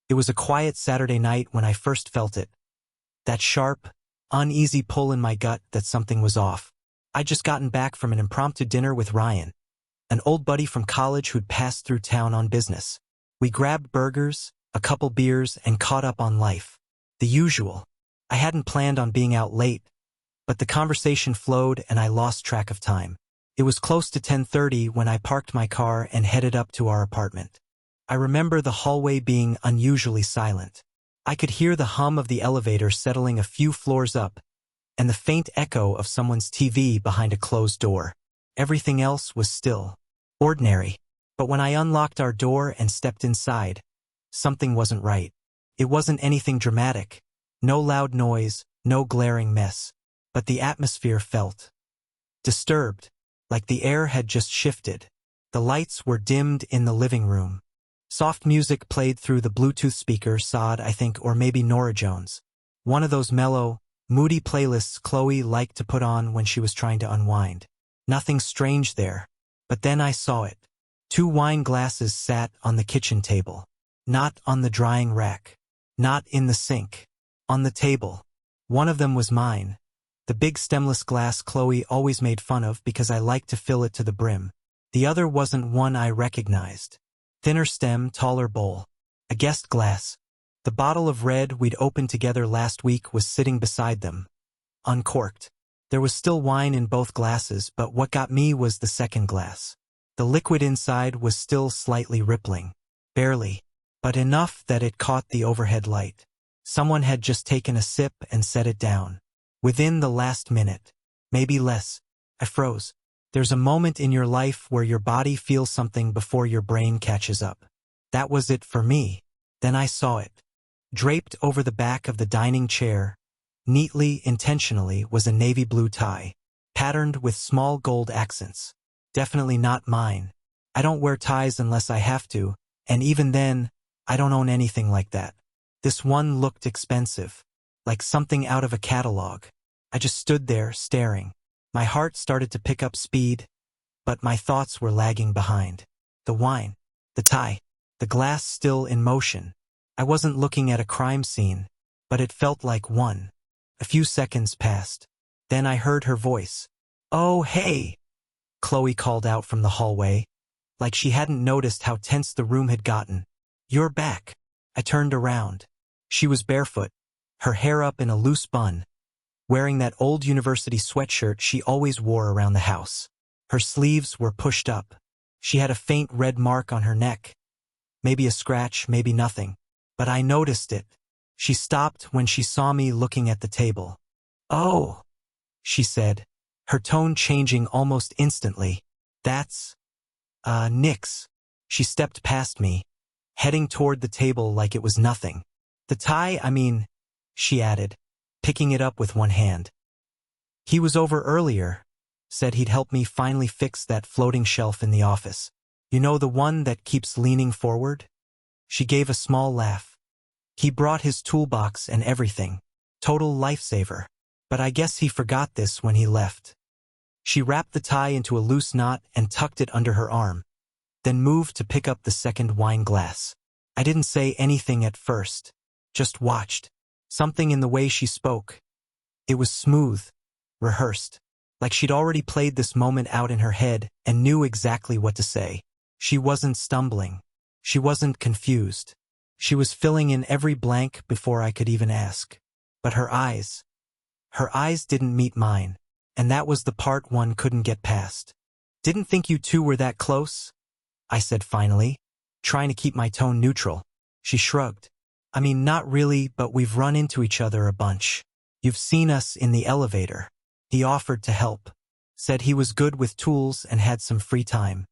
It was a quiet Saturday night when I first felt it. That sharp, uneasy pull in my gut that something was off. I'd just gotten back from an impromptu dinner with Ryan, an old buddy from college who'd passed through town on business. We grabbed burgers, a couple beers, and caught up on life. The usual. I hadn't planned on being out late, but the conversation flowed and I lost track of time. It was close to 10:30 when I parked my car and headed up to our apartment. I remember the hallway being unusually silent. I could hear the hum of the elevator settling a few floors up, and the faint echo of someone's TV behind a closed door. Everything else was still. Ordinary. But when I unlocked our door and stepped inside, something wasn't right. It wasn't anything dramatic. No loud noise, no glaring mess. But the atmosphere felt disturbed, like the air had just shifted. The lights were dimmed in the living room. Soft music played through the Bluetooth speaker, Sod, I think, or maybe Norah Jones. One of those mellow, moody playlists Chloe liked to put on when she was trying to unwind. Nothing strange there. But then I saw it. 2 wine glasses sat on the kitchen table. Not on the drying rack. Not in the sink. On the table. One of them was mine. The big stemless glass Chloe always made fun of because I liked to fill it to the brim. The other wasn't one I recognized. Thinner stem, taller bowl. A guest glass. The bottle of red we'd opened together last week was sitting beside them. Uncorked. There was still wine in both glasses, but what got me was the second glass. The liquid inside was still slightly rippling. Barely. But enough that it caught the overhead light. Someone had just taken a sip and set it down. Within the last minute. Maybe less. I froze. There's a moment in your life where your body feels something before your brain catches up. That was it for me. Then I saw it. Draped over the back of the dining chair, neatly, intentionally, was a navy blue tie, patterned with small gold accents. Definitely not mine. I don't wear ties unless I have to, and even then, I don't own anything like that. This one looked expensive, like something out of a catalog. I just stood there, staring. My heart started to pick up speed, but my thoughts were lagging behind. The wine, the tie, the glass still in motion. I wasn't looking at a crime scene, but it felt like one. A few seconds passed. Then I heard her voice. "Oh, hey!" Chloe called out from the hallway, like she hadn't noticed how tense the room had gotten. "You're back." I turned around. She was barefoot, her hair up in a loose bun, wearing that old university sweatshirt she always wore around the house. Her sleeves were pushed up. She had a faint red mark on her neck. Maybe a scratch, maybe nothing. But I noticed it. She stopped when she saw me looking at the table. "Oh," she said, her tone changing almost instantly. "That's, nix." She stepped past me, heading toward the table like it was nothing. "The tie, I mean," she added, picking it up with one hand. "He was over earlier, said he'd help me finally fix that floating shelf in the office. You know, the one that keeps leaning forward?" She gave a small laugh. "He brought his toolbox and everything. Total lifesaver. But I guess he forgot this when he left." She wrapped the tie into a loose knot and tucked it under her arm, then moved to pick up the second wine glass. I didn't say anything at first, just watched. Something in the way she spoke. It was smooth, rehearsed, like she'd already played this moment out in her head and knew exactly what to say. She wasn't stumbling. She wasn't confused. She was filling in every blank before I could even ask. But her eyes didn't meet mine, and that was the part one couldn't get past. "Didn't think you two were that close," I said finally, trying to keep my tone neutral. She shrugged. "I mean, not really, but we've run into each other a bunch. You've seen us in the elevator." He offered to help. Said he was good with tools and had some free time.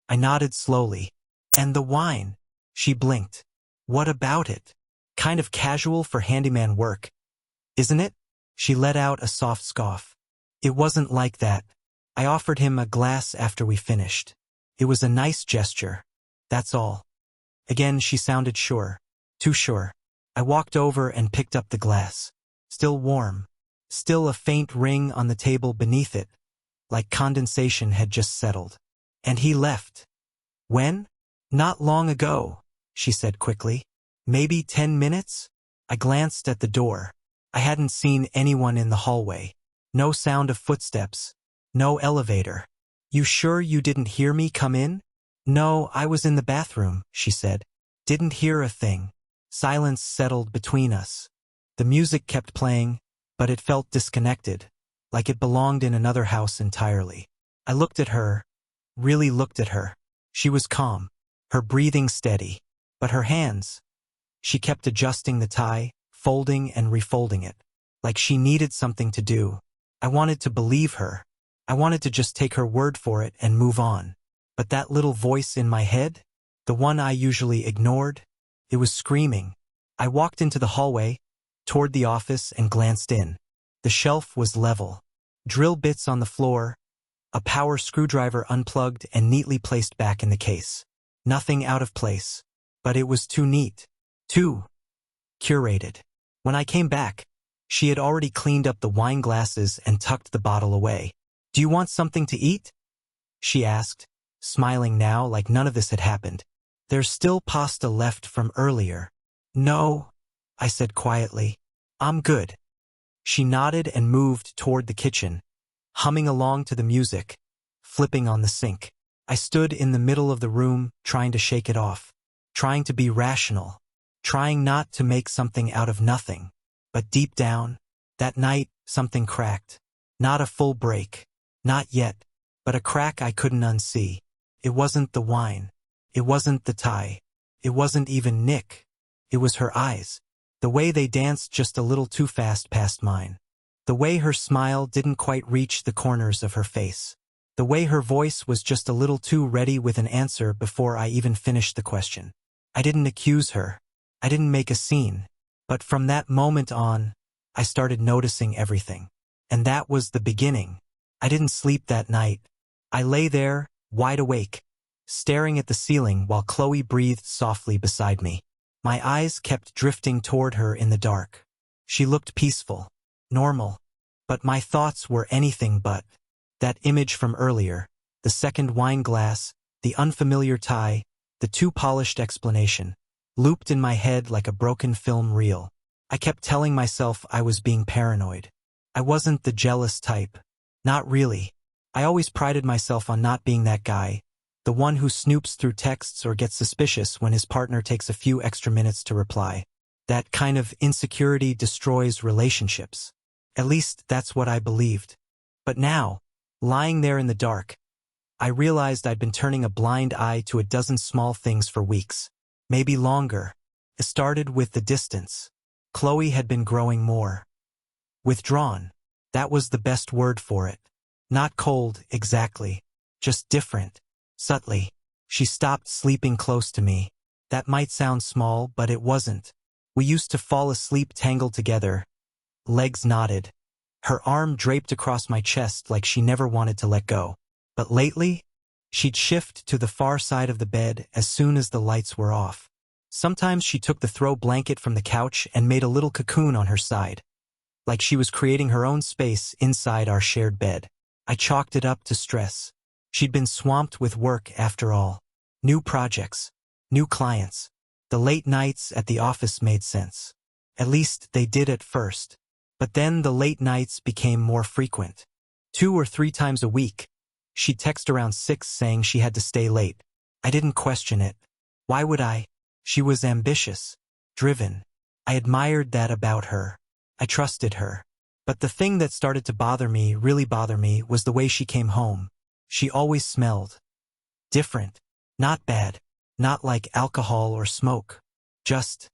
I nodded slowly. "And the wine?" She blinked. "What about it? Kind of casual for handyman work, isn't it?" She let out a soft scoff. "It wasn't like that. I offered him a glass after we finished. It was a nice gesture. That's all." Again she sounded sure. Too sure. I walked over and picked up the glass. Still warm. Still a faint ring on the table beneath it, like condensation had just settled. "And he left." "When?" "Not long ago," she said quickly. Maybe 10 minutes? I glanced at the door. I hadn't seen anyone in the hallway. No sound of footsteps. No elevator. You sure you didn't hear me come in? No, I was in the bathroom, she said. Didn't hear a thing. Silence settled between us. The music kept playing, but it felt disconnected, like it belonged in another house entirely. I looked at her, really looked at her. She was calm, her breathing steady, but her hands, she kept adjusting the tie, folding and refolding it, like she needed something to do. I wanted to believe her. I wanted to just take her word for it and move on. But that little voice in my head, the one I usually ignored, it was screaming. I walked into the hallway, toward the office, and glanced in. The shelf was level. Drill bits on the floor, a power screwdriver unplugged and neatly placed back in the case. Nothing out of place. But it was too neat. Too curated. When I came back, she had already cleaned up the wine glasses and tucked the bottle away. Do you want something to eat? She asked, smiling now like none of this had happened. There's still pasta left from earlier. No, I said quietly. I'm good. She nodded and moved toward the kitchen, humming along to the music, flipping on the sink. I stood in the middle of the room, trying to shake it off, trying to be rational, trying not to make something out of nothing. But deep down, that night, something cracked. Not a full break. Not yet. But a crack I couldn't unsee. It wasn't the wine. It wasn't the tie. It wasn't even Nick. It was her eyes. The way they danced just a little too fast past mine. The way her smile didn't quite reach the corners of her face. The way her voice was just a little too ready with an answer before I even finished the question. I didn't accuse her. I didn't make a scene. But from that moment on, I started noticing everything. And that was the beginning. I didn't sleep that night. I lay there, wide awake, staring at the ceiling while Chloe breathed softly beside me. My eyes kept drifting toward her in the dark. She looked peaceful, normal, but my thoughts were anything but. That image from earlier, the second wine glass, the unfamiliar tie, the too polished explanation, looped in my head like a broken film reel. I kept telling myself I was being paranoid. I wasn't the jealous type. Not really. I always prided myself on not being that guy, the one who snoops through texts or gets suspicious when his partner takes a few extra minutes to reply. That kind of insecurity destroys relationships. At least that's what I believed. But now, lying there in the dark, I realized I'd been turning a blind eye to a dozen small things for weeks. Maybe longer. It started with the distance. Chloe had been growing more withdrawn. That was the best word for it. Not cold, exactly. Just different. Subtly. She stopped sleeping close to me. That might sound small, but it wasn't. We used to fall asleep tangled together. Legs knotted. Her arm draped across my chest like she never wanted to let go. But lately, she'd shift to the far side of the bed as soon as the lights were off. Sometimes she took the throw blanket from the couch and made a little cocoon on her side, like she was creating her own space inside our shared bed. I chalked it up to stress. She'd been swamped with work after all. New projects, new clients. The late nights at the office made sense. At least they did at first. But then the late nights became more frequent. 2 or 3 times a week. She'd text around 6 saying she had to stay late. I didn't question it. Why would I? She was ambitious, driven. I admired that about her. I trusted her. But the thing that started to really bother me, was the way she came home. She always smelled different. Not bad. Not like alcohol or smoke. Just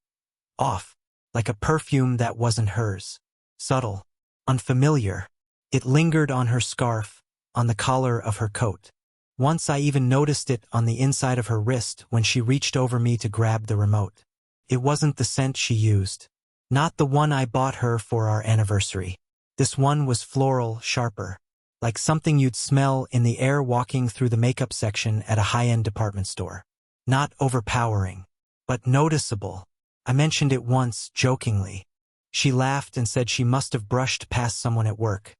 off. Like a perfume that wasn't hers. Subtle. Unfamiliar. It lingered on her scarf, on the collar of her coat. Once I even noticed it on the inside of her wrist when she reached over me to grab the remote. It wasn't the scent she used. Not the one I bought her for our anniversary. This one was floral, sharper. Like something you'd smell in the air walking through the makeup section at a high-end department store. Not overpowering, but noticeable. I mentioned it once, jokingly. She laughed and said she must have brushed past someone at work.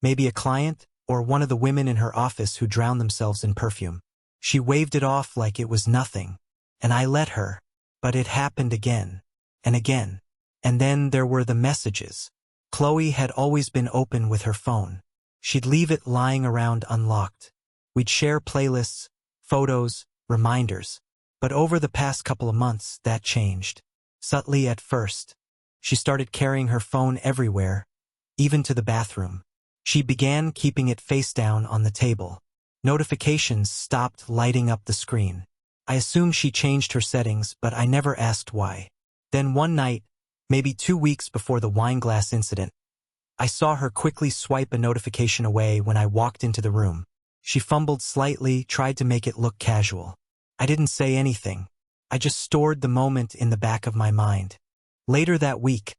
Maybe a client, or one of the women in her office who drowned themselves in perfume. She waved it off like it was nothing. And I let her. But it happened again. And again. And then there were the messages. Chloe had always been open with her phone. She'd leave it lying around unlocked. We'd share playlists, photos, reminders. But over the past couple of months, that changed. Subtly at first. She started carrying her phone everywhere, even to the bathroom. She began keeping it face down on the table. Notifications stopped lighting up the screen. I assumed she changed her settings, but I never asked why. Then one night, maybe 2 weeks before the wine glass incident, I saw her quickly swipe a notification away when I walked into the room. She fumbled slightly, tried to make it look casual. I didn't say anything. I just stored the moment in the back of my mind. Later that week,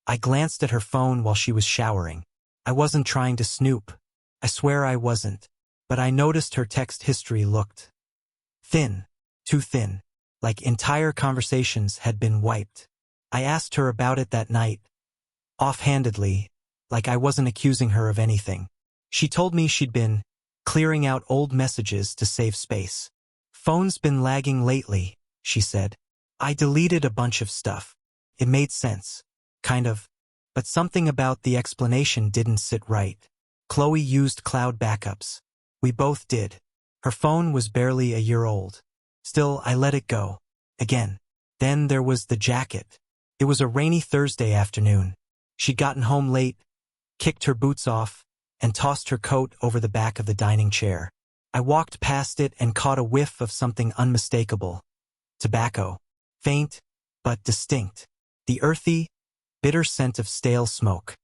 I glanced at her phone while she was showering. I wasn't trying to snoop. I swear I wasn't. But I noticed her text history looked thin, too thin, like entire conversations had been wiped. I asked her about it that night, offhandedly, like I wasn't accusing her of anything. She told me she'd been clearing out old messages to save space. Phone's been lagging lately, she said. I deleted a bunch of stuff. It made sense, kind of, but something about the explanation didn't sit right. Chloe used cloud backups. We both did. Her phone was barely a year old. Still, I let it go. Again. Then there was the jacket. It was a rainy Thursday afternoon. She'd gotten home late, kicked her boots off, and tossed her coat over the back of the dining chair. I walked past it and caught a whiff of something unmistakable. Tobacco. Faint, but distinct. The earthy, bitter scent of stale smoke.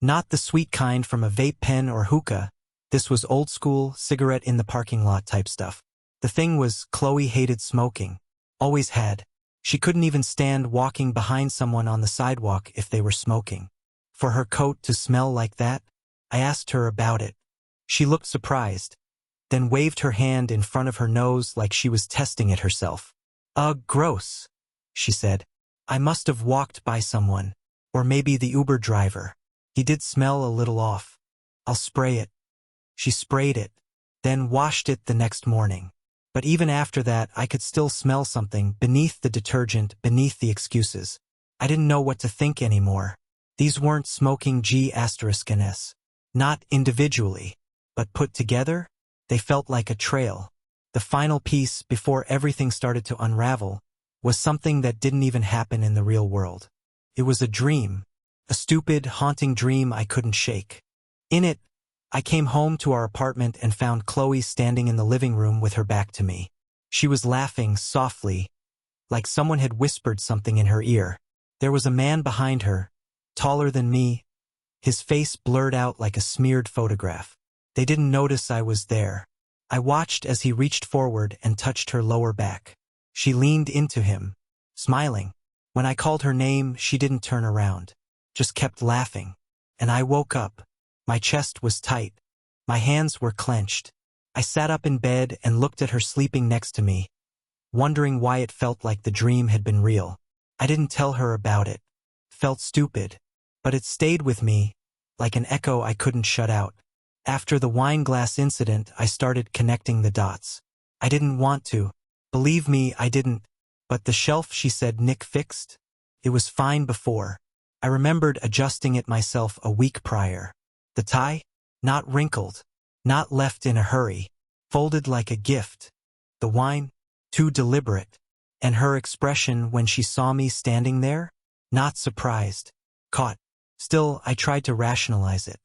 Not the sweet kind from a vape pen or hookah. This was old-school, cigarette in the parking lot type stuff. The thing was, Chloe hated smoking. Always had. She couldn't even stand walking behind someone on the sidewalk if they were smoking. For her coat to smell like that? I asked her about it. She looked surprised, then waved her hand in front of her nose like she was testing it herself. Ugh, gross, she said. I must have walked by someone, or maybe the Uber driver. He did smell a little off. I'll spray it. She sprayed it, then washed it the next morning. But even after that, I could still smell something beneath the detergent, beneath the excuses. I didn't know what to think anymore. These weren't smoking G***s. Not individually, but put together, they felt like a trail. The final piece, before everything started to unravel, was something that didn't even happen in the real world. It was a dream, a stupid, haunting dream I couldn't shake. In it, I came home to our apartment and found Chloe standing in the living room with her back to me. She was laughing softly, like someone had whispered something in her ear. There was a man behind her, taller than me, his face blurred out like a smeared photograph. They didn't notice I was there. I watched as he reached forward and touched her lower back. She leaned into him, smiling. When I called her name, she didn't turn around, just kept laughing. And I woke up. My chest was tight. My hands were clenched. I sat up in bed and looked at her sleeping next to me, wondering why it felt like the dream had been real. I didn't tell her about it. Felt stupid. But it stayed with me, like an echo I couldn't shut out. After the wine glass incident, I started connecting the dots. I didn't want to. Believe me, I didn't. But the shelf she said Nick fixed? It was fine before. I remembered adjusting it myself a week prior. The tie? Not wrinkled. Not left in a hurry. Folded like a gift. The wine? Too deliberate. And her expression when she saw me standing there? Not surprised. Caught. Still, I tried to rationalize it.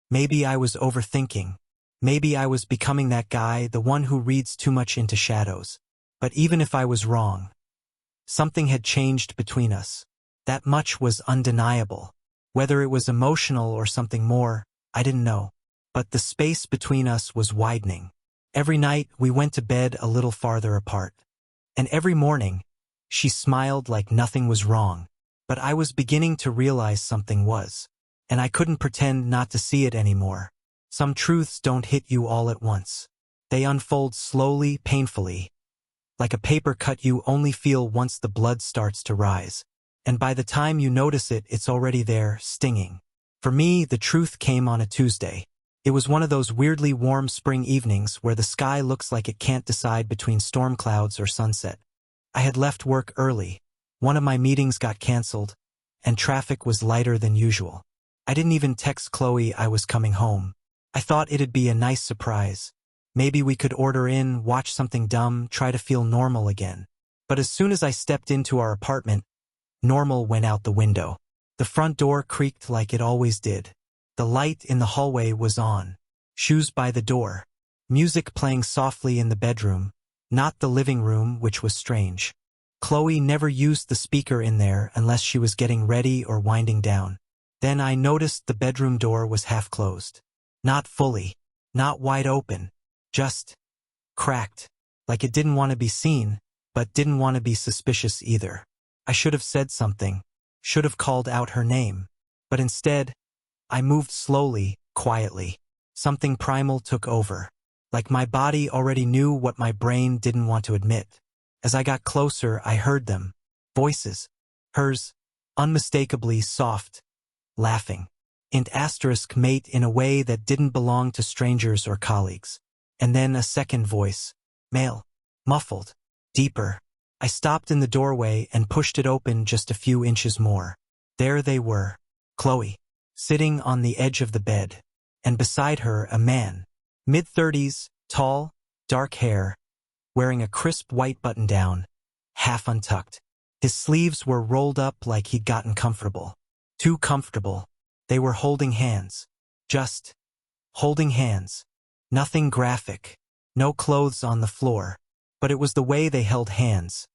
Maybe I was overthinking. Maybe I was becoming that guy, the one who reads too much into shadows. But even if I was wrong, something had changed between us. That much was undeniable. Whether it was emotional or something more, I didn't know. But the space between us was widening. Every night, we went to bed a little farther apart. And every morning, she smiled like nothing was wrong. But I was beginning to realize something was. And I couldn't pretend not to see it anymore. Some truths don't hit you all at once. They unfold slowly, painfully. Like a paper cut you only feel once the blood starts to rise. And by the time you notice it, it's already there, stinging. For me, the truth came on a Tuesday. It was one of those weirdly warm spring evenings where the sky looks like it can't decide between storm clouds or sunset. I had left work early. One of my meetings got canceled, and traffic was lighter than usual. I didn't even text Chloe I was coming home. I thought it'd be a nice surprise. Maybe we could order in, watch something dumb, try to feel normal again. But as soon as I stepped into our apartment, normal went out the window. The front door creaked like it always did. The light in the hallway was on. Shoes by the door. Music playing softly in the bedroom, not the living room, which was strange. Chloe never used the speaker in there unless she was getting ready or winding down. Then I noticed the bedroom door was half closed. Not fully, not wide open, just cracked, like it didn't want to be seen, but didn't want to be suspicious either. I should have said something, should have called out her name. But instead, I moved slowly, quietly. Something primal took over. Like my body already knew what my brain didn't want to admit. As I got closer, I heard them. Voices. Hers, unmistakably soft, laughing. Int asterisk mate in a way that didn't belong to strangers or colleagues. And then a second voice. Male. Muffled. Deeper. I stopped in the doorway and pushed it open just a few inches more. There they were. Chloe. Sitting on the edge of the bed. And beside her a man. Mid-30s, tall, dark hair, wearing a crisp white button-down, half untucked. His sleeves were rolled up like he'd gotten comfortable. Too comfortable. They were holding hands. Just holding hands. Nothing graphic. No clothes on the floor. But it was the way they held hands.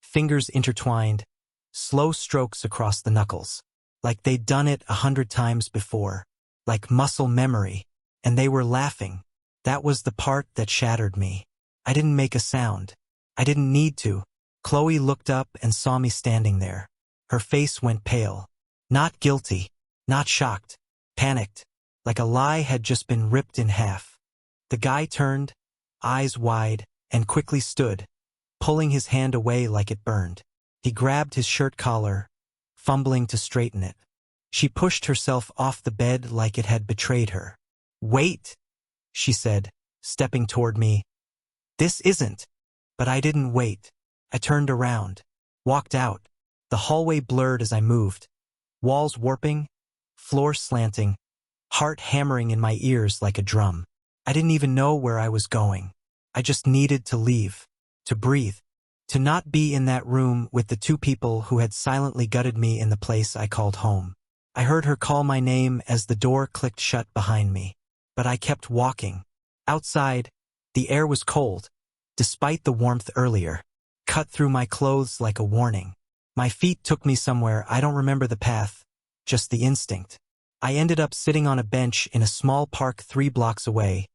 Fingers intertwined, slow strokes across the knuckles. Like they'd done it 100 times before. Like muscle memory. And they were laughing. That was the part that shattered me. I didn't make a sound. I didn't need to. Chloe looked up and saw me standing there. Her face went pale. Not guilty. Not shocked. Panicked. Like a lie had just been ripped in half. The guy turned, eyes wide, and quickly stood, pulling his hand away like it burned. He grabbed his shirt collar, fumbling to straighten it. She pushed herself off the bed like it had betrayed her. "Wait," she said, stepping toward me. "This isn't." But I didn't wait. I turned around, walked out. The hallway blurred as I moved. Walls warping, floor slanting, heart hammering in my ears like a drum. I didn't even know where I was going. I just needed to leave, to breathe, to not be in that room with the two people who had silently gutted me in the place I called home. I heard her call my name as the door clicked shut behind me. But I kept walking. Outside, the air was cold, despite the warmth earlier, cut through my clothes like a warning. My feet took me somewhere I don't remember the path, just the instinct. I ended up sitting on a bench in a small park 3 blocks away,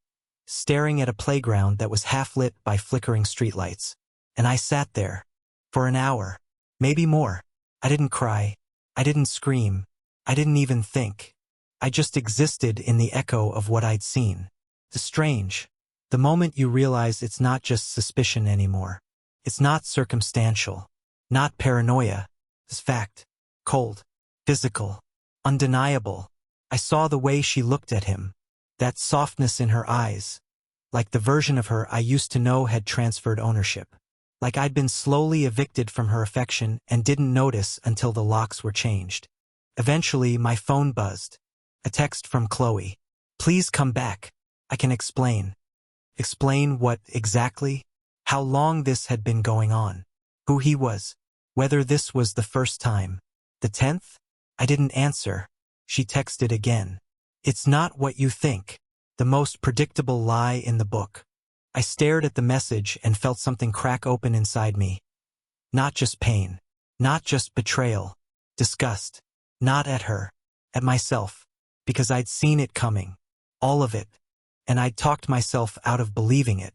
staring at a playground that was half lit by flickering streetlights. And I sat there. For an hour. Maybe more. I didn't cry. I didn't scream. I didn't even think. I just existed in the echo of what I'd seen. The strange. The moment you realize it's not just suspicion anymore. It's not circumstantial. Not paranoia. It's fact. Cold. Physical. Undeniable. I saw the way she looked at him. That softness in her eyes. Like the version of her I used to know had transferred ownership. Like I'd been slowly evicted from her affection and didn't notice until the locks were changed. Eventually, my phone buzzed. A text from Chloe. "Please come back. I can explain." Explain what exactly? How long this had been going on. Who he was. Whether this was the first time. The 10th? I didn't answer. She texted again. "It's not what you think." The most predictable lie in the book. I stared at the message and felt something crack open inside me. Not just pain. Not just betrayal. Disgust. Not at her. At myself. Because I'd seen it coming. All of it. And I'd talked myself out of believing it.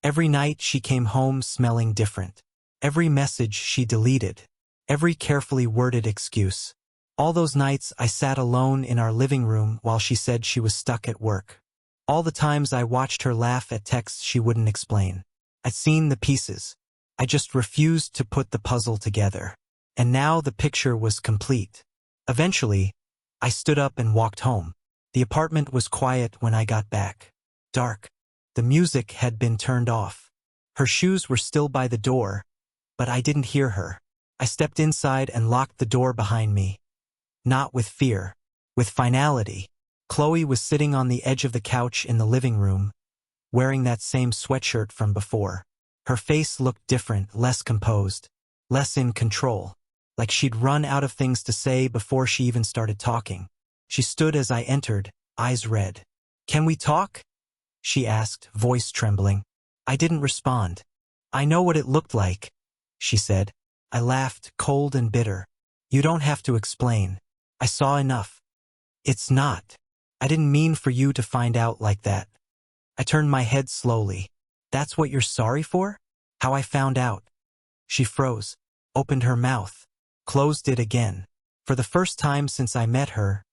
Every night she came home smelling different. Every message she deleted. Every carefully worded excuse. All those nights I sat alone in our living room while she said she was stuck at work. All the times I watched her laugh at texts she wouldn't explain. I'd seen the pieces. I just refused to put the puzzle together. And now the picture was complete. Eventually, I stood up and walked home. The apartment was quiet when I got back. Dark. The music had been turned off. Her shoes were still by the door, but I didn't hear her. I stepped inside and locked the door behind me. Not with fear, with finality. Chloe was sitting on the edge of the couch in the living room, wearing that same sweatshirt from before. Her face looked different, less composed, less in control, like she'd run out of things to say before she even started talking. She stood as I entered, eyes red. "Can we talk?" she asked, voice trembling. I didn't respond. "I know what it looked like," she said. I laughed, cold and bitter. "You don't have to explain. I saw enough." "It's not. I didn't mean for you to find out like that." I turned my head slowly. "That's what you're sorry for? How I found out?" She froze, opened her mouth, closed it again. For the first time since I met her,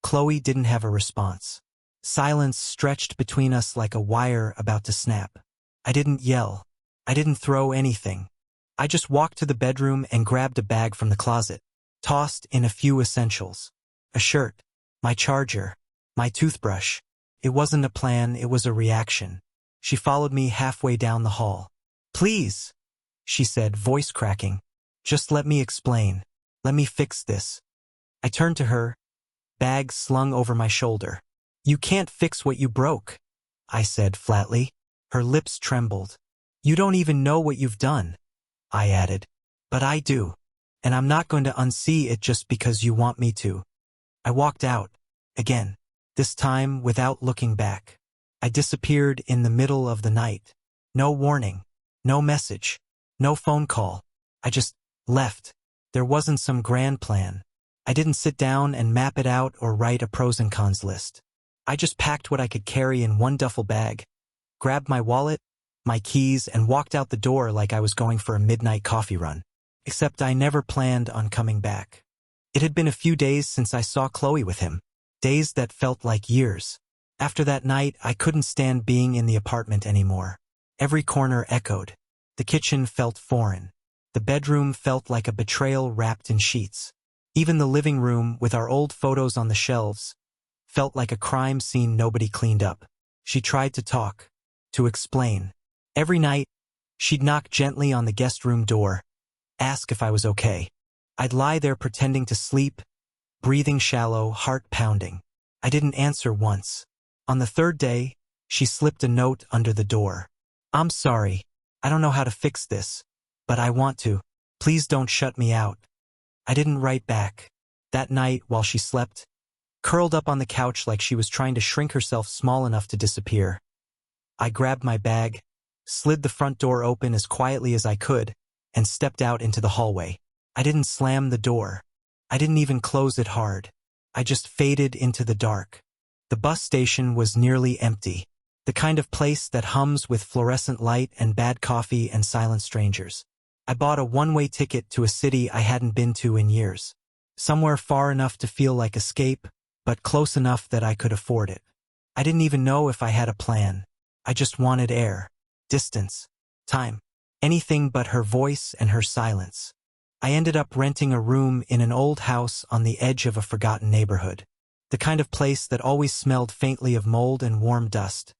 Chloe didn't have a response. Silence stretched between us like a wire about to snap. I didn't yell. I didn't throw anything. I just walked to the bedroom and grabbed a bag from the closet, tossed in a few essentials. A shirt, my charger, my toothbrush. It wasn't a plan, it was a reaction. She followed me halfway down the hall. "Please," she said, voice cracking. "Just let me explain. Let me fix this." I turned to her, bag slung over my shoulder. "You can't fix what you broke," I said flatly. Her lips trembled. "You don't even know what you've done," I added. "But I do. And I'm not going to unsee it just because you want me to." I walked out, again, this time without looking back. I disappeared in the middle of the night. No warning, no message, no phone call. I just left. There wasn't some grand plan. I didn't sit down and map it out or write a pros and cons list. I just packed what I could carry in one duffel bag, grabbed my wallet, my keys, and walked out the door like I was going for a midnight coffee run. Except I never planned on coming back. It had been a few days since I saw Chloe with him. Days that felt like years. After that night, I couldn't stand being in the apartment anymore. Every corner echoed. The kitchen felt foreign. The bedroom felt like a betrayal wrapped in sheets. Even the living room, with our old photos on the shelves, felt like a crime scene nobody cleaned up. She tried to talk, to explain. Every night, she'd knock gently on the guest room door, ask if I was okay. I'd lie there pretending to sleep, breathing shallow, heart pounding. I didn't answer once. On the third day, she slipped a note under the door. "I'm sorry. I don't know how to fix this, but I want to. Please don't shut me out." I didn't write back. That night, while she slept, curled up on the couch like she was trying to shrink herself small enough to disappear, I grabbed my bag, slid the front door open as quietly as I could, and stepped out into the hallway. I didn't slam the door. I didn't even close it hard. I just faded into the dark. The bus station was nearly empty, the kind of place that hums with fluorescent light and bad coffee and silent strangers. I bought a one-way ticket to a city I hadn't been to in years. Somewhere far enough to feel like escape, but close enough that I could afford it. I didn't even know if I had a plan. I just wanted air, distance, time, anything but her voice and her silence. I ended up renting a room in an old house on the edge of a forgotten neighborhood, the kind of place that always smelled faintly of mold and warm dust,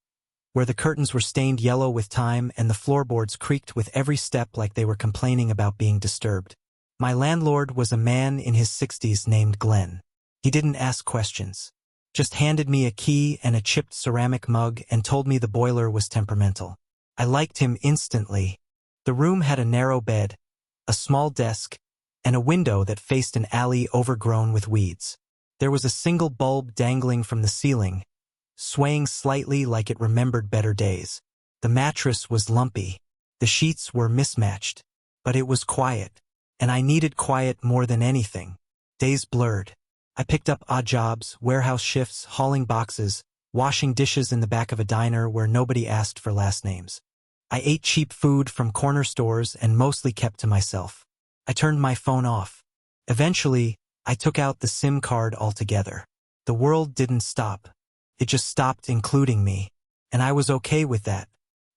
where the curtains were stained yellow with time and the floorboards creaked with every step like they were complaining about being disturbed. My landlord was a man in his 60s named Glenn. He didn't ask questions, just handed me a key and a chipped ceramic mug and told me the boiler was temperamental. I liked him instantly. The room had a narrow bed, a small desk, and a window that faced an alley overgrown with weeds. There was a single bulb dangling from the ceiling, swaying slightly like it remembered better days. The mattress was lumpy. The sheets were mismatched. But it was quiet, and I needed quiet more than anything. Days blurred. I picked up odd jobs, warehouse shifts, hauling boxes, washing dishes in the back of a diner where nobody asked for last names. I ate cheap food from corner stores and mostly kept to myself. I turned my phone off. Eventually, I took out the SIM card altogether. The world didn't stop. It just stopped including me, and I was okay with that.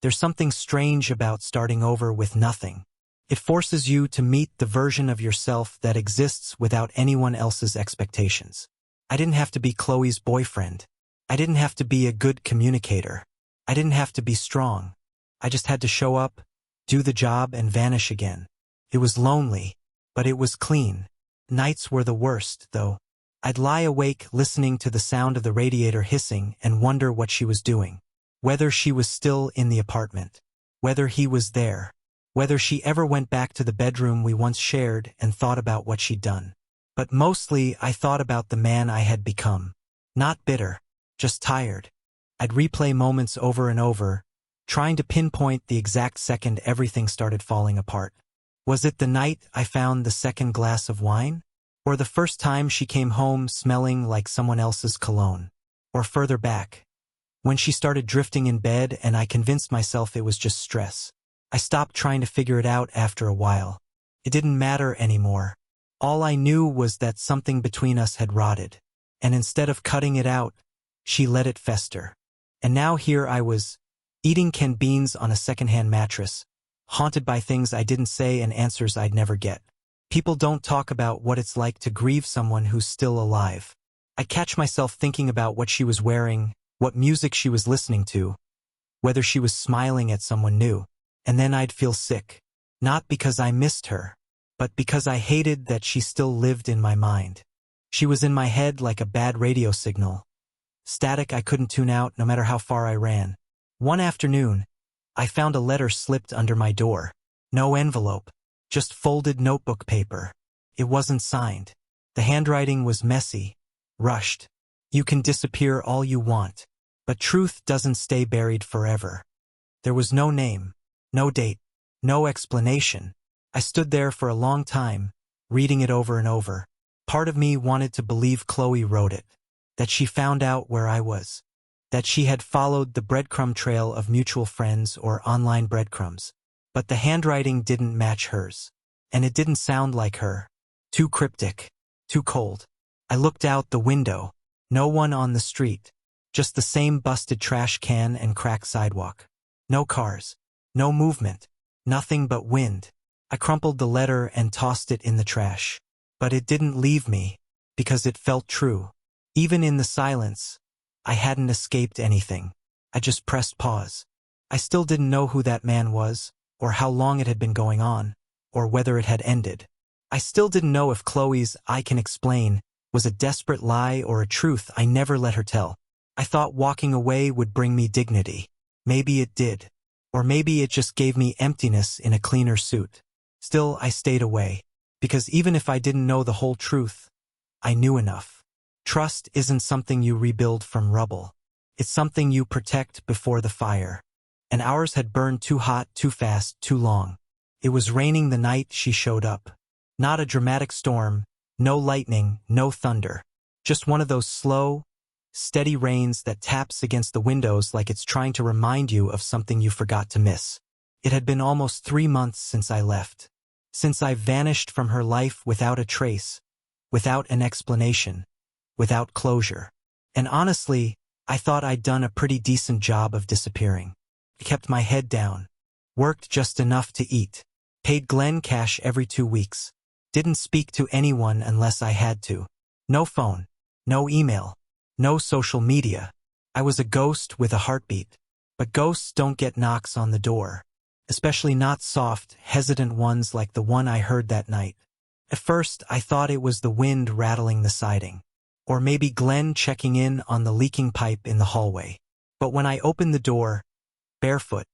There's something strange about starting over with nothing. It forces you to meet the version of yourself that exists without anyone else's expectations. I didn't have to be Chloe's boyfriend. I didn't have to be a good communicator. I didn't have to be strong. I just had to show up, do the job, and vanish again. It was lonely, but it was clean. Nights were the worst, though. I'd lie awake listening to the sound of the radiator hissing and wonder what she was doing. Whether she was still in the apartment. Whether he was there. Whether she ever went back to the bedroom we once shared and thought about what she'd done. But mostly I thought about the man I had become. Not bitter, just tired. I'd replay moments over and over, trying to pinpoint the exact second everything started falling apart. Was it the night I found the second glass of wine? Or the first time she came home smelling like someone else's cologne? Or further back, when she started drifting in bed and I convinced myself it was just stress. I stopped trying to figure it out after a while. It didn't matter anymore. All I knew was that something between us had rotted. And instead of cutting it out, she let it fester. And now here I was, eating canned beans on a secondhand mattress, haunted by things I didn't say and answers I'd never get. People don't talk about what it's like to grieve someone who's still alive. I catch myself thinking about what she was wearing, what music she was listening to, whether she was smiling at someone new. And then I'd feel sick. Not because I missed her, but because I hated that she still lived in my mind. She was in my head like a bad radio signal. Static I couldn't tune out no matter how far I ran. One afternoon, I found a letter slipped under my door. No envelope, just folded notebook paper. It wasn't signed. The handwriting was messy, rushed. You can disappear all you want, but truth doesn't stay buried forever. There was no name, no date, no explanation. I stood there for a long time, reading it over and over. Part of me wanted to believe Chloe wrote it, that she found out where I was, that she had followed the breadcrumb trail of mutual friends or online breadcrumbs. But the handwriting didn't match hers, and it didn't sound like her. Too cryptic, too cold. I looked out the window. No one on the street, just the same busted trash can and cracked sidewalk. No cars, no movement, nothing but wind. I crumpled the letter and tossed it in the trash. But it didn't leave me, because it felt true. Even in the silence, I hadn't escaped anything. I just pressed pause. I still didn't know who that man was, or how long it had been going on, or whether it had ended. I still didn't know if Chloe's "I can explain" was a desperate lie or a truth I never let her tell. I thought walking away would bring me dignity. Maybe it did. Or maybe it just gave me emptiness in a cleaner suit. Still, I stayed away. Because even if I didn't know the whole truth, I knew enough. Trust isn't something you rebuild from rubble. It's something you protect before the fire. And ours had burned too hot, too fast, too long. It was raining the night she showed up. Not a dramatic storm, no lightning, no thunder. Just one of those slow, steady rains that taps against the windows like it's trying to remind you of something you forgot to miss. It had been almost 3 months since I left. Since I vanished from her life without a trace, without an explanation, without closure. And honestly, I thought I'd done a pretty decent job of disappearing. I kept my head down, worked just enough to eat, paid Glenn cash every 2 weeks, didn't speak to anyone unless I had to. No phone, no email, no social media. I was a ghost with a heartbeat. But ghosts don't get knocks on the door. Especially not soft, hesitant ones like the one I heard that night. At first, I thought it was the wind rattling the siding. Or maybe Glenn checking in on the leaking pipe in the hallway. But when I opened the door, barefoot,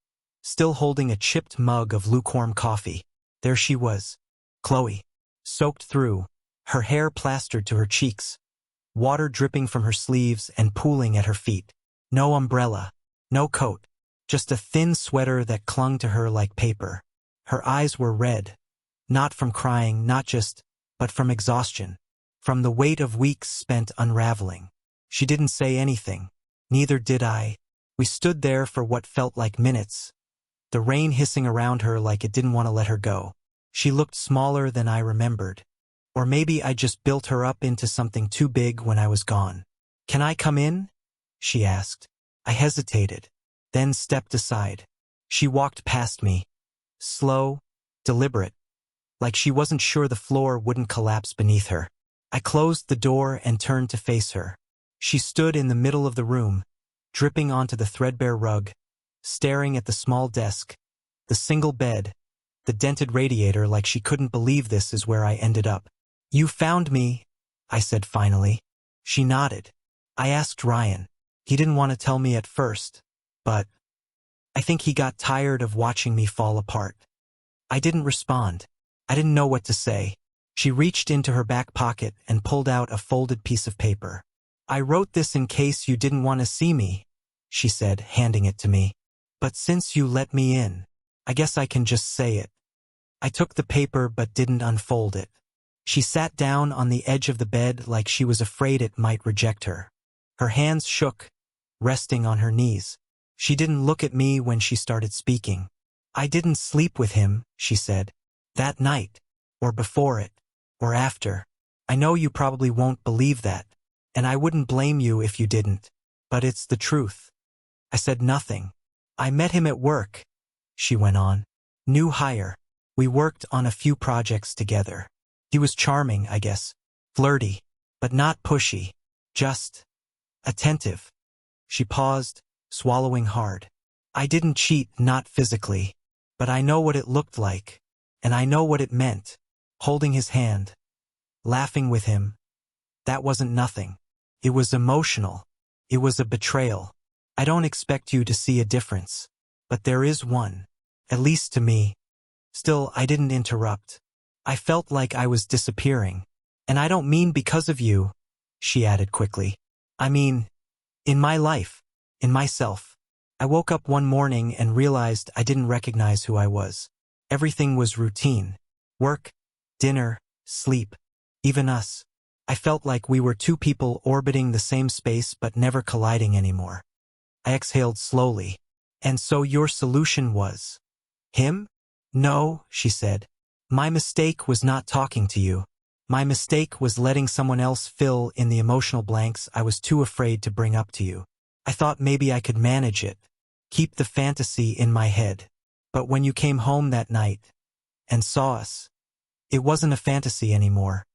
still holding a chipped mug of lukewarm coffee, there she was, Chloe, soaked through, her hair plastered to her cheeks, water dripping from her sleeves and pooling at her feet. No umbrella, no coat, just a thin sweater that clung to her like paper. Her eyes were red, not from crying, but from exhaustion, from the weight of weeks spent unraveling. She didn't say anything, neither did I. We stood there for what felt like minutes, the rain hissing around her like it didn't want to let her go. She looked smaller than I remembered. Or maybe I just built her up into something too big when I was gone. "Can I come in?" she asked. I hesitated, then stepped aside. She walked past me, slow, deliberate, like she wasn't sure the floor wouldn't collapse beneath her. I closed the door and turned to face her. She stood in the middle of the room, dripping onto the threadbare rug, staring at the small desk, the single bed, the dented radiator, like she couldn't believe this is where I ended up. "You found me," I said finally. She nodded. "I asked Ryan. He didn't want to tell me at first, but I think he got tired of watching me fall apart." I didn't respond. I didn't know what to say. She reached into her back pocket and pulled out a folded piece of paper. "I wrote this in case you didn't want to see me," she said, handing it to me. "But since you let me in, I guess I can just say it." I took the paper but didn't unfold it. She sat down on the edge of the bed like she was afraid it might reject her. Her hands shook, resting on her knees. She didn't look at me when she started speaking. "I didn't sleep with him," she said. "That night, or before it, or after. I know you probably won't believe that, and I wouldn't blame you if you didn't, but it's the truth." I said nothing. "I met him at work," she went on. "New hire. We worked on a few projects together. He was charming, I guess. Flirty, but not pushy. Just attentive." She paused, swallowing hard. "I didn't cheat, not physically. But I know what it looked like, and I know what it meant. Holding his hand, laughing with him. That wasn't nothing. It was emotional. It was a betrayal. I don't expect you to see a difference, but there is one, at least to me." Still, I didn't interrupt. I felt like I was disappearing. "And I don't mean because of you," she added quickly. "I mean, in my life, in myself." I woke up one morning and realized I didn't recognize who I was. Everything was routine. Work, dinner, sleep, even us. I felt like we were two people orbiting the same space but never colliding anymore. I exhaled slowly. "And so your solution was him?" "No," she said. "My mistake was not talking to you. My mistake was letting someone else fill in the emotional blanks I was too afraid to bring up to you. I thought maybe I could manage it, keep the fantasy in my head. But when you came home that night and saw us, it wasn't a fantasy anymore."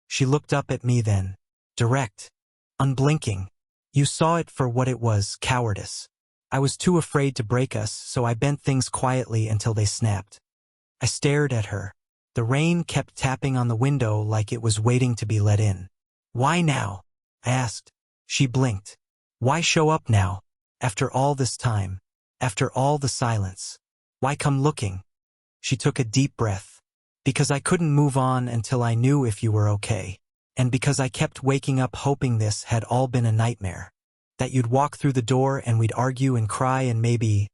She looked up at me then, direct, unblinking. "You saw it for what it was, cowardice. I was too afraid to break us, so I bent things quietly until they snapped." I stared at her. The rain kept tapping on the window like it was waiting to be let in. "Why now?" I asked. She blinked. "Why show up now? After all this time? After all the silence? Why come looking?" She took a deep breath. "Because I couldn't move on until I knew if you were okay. And because I kept waking up hoping this had all been a nightmare. That you'd walk through the door and we'd argue and cry and maybe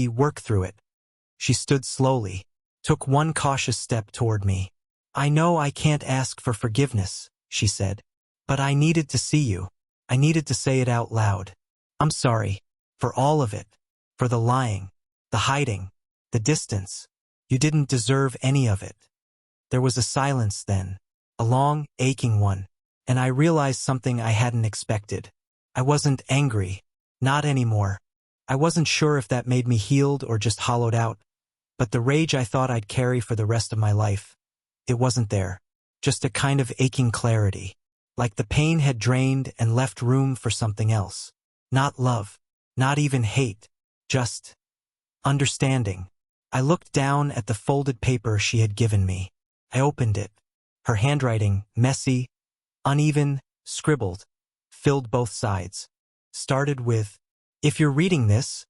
work through it." She stood slowly, took one cautious step toward me. "I know I can't ask for forgiveness," she said. "But I needed to see you. I needed to say it out loud. I'm sorry. For all of it. For the lying. The hiding. The distance. You didn't deserve any of it." There was a silence then. A long, aching one. And I realized something I hadn't expected. I wasn't angry. Not anymore. I wasn't sure if that made me healed or just hollowed out. But the rage I thought I'd carry for the rest of my life, it wasn't there. Just a kind of aching clarity. Like the pain had drained and left room for something else. Not love. Not even hate. Just understanding. I looked down at the folded paper she had given me. I opened it. Her handwriting, messy, uneven, scribbled, filled both sides. Started with, "If you're reading this,"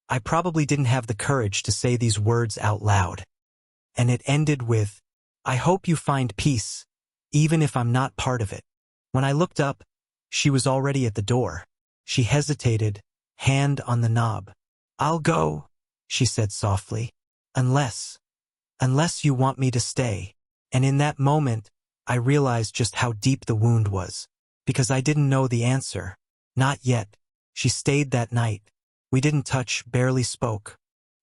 I probably didn't have the courage to say these words out loud. And it ended with, "I hope you find peace, even if I'm not part of it." When I looked up, she was already at the door. She hesitated, hand on the knob. "I'll go," she said softly. Unless you want me to stay." And in that moment, I realized just how deep the wound was. Because I didn't know the answer. Not yet. She stayed that night. We didn't touch, barely spoke.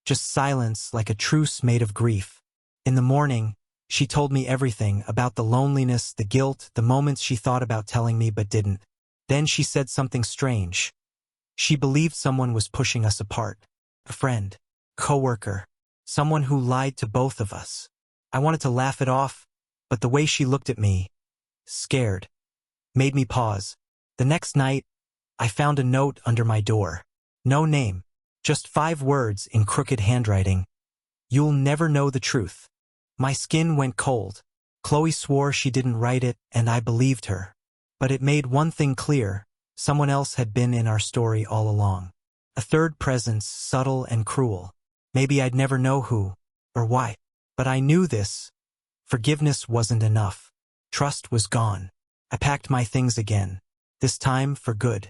Just silence like a truce made of grief. In the morning, she told me everything about the loneliness, the guilt, the moments she thought about telling me but didn't. Then she said something strange. She believed someone was pushing us apart. A friend. Coworker. Someone who lied to both of us. I wanted to laugh it off, but the way she looked at me, scared, made me pause. The next night, I found a note under my door. No name, just 5 words in crooked handwriting. You'll never know the truth. My skin went cold. Chloe swore she didn't write it, and I believed her. But it made one thing clear: someone else had been in our story all along. A third presence, subtle and cruel. Maybe I'd never know who, or why. But I knew this. Forgiveness wasn't enough. Trust was gone. I packed my things again. This time for good.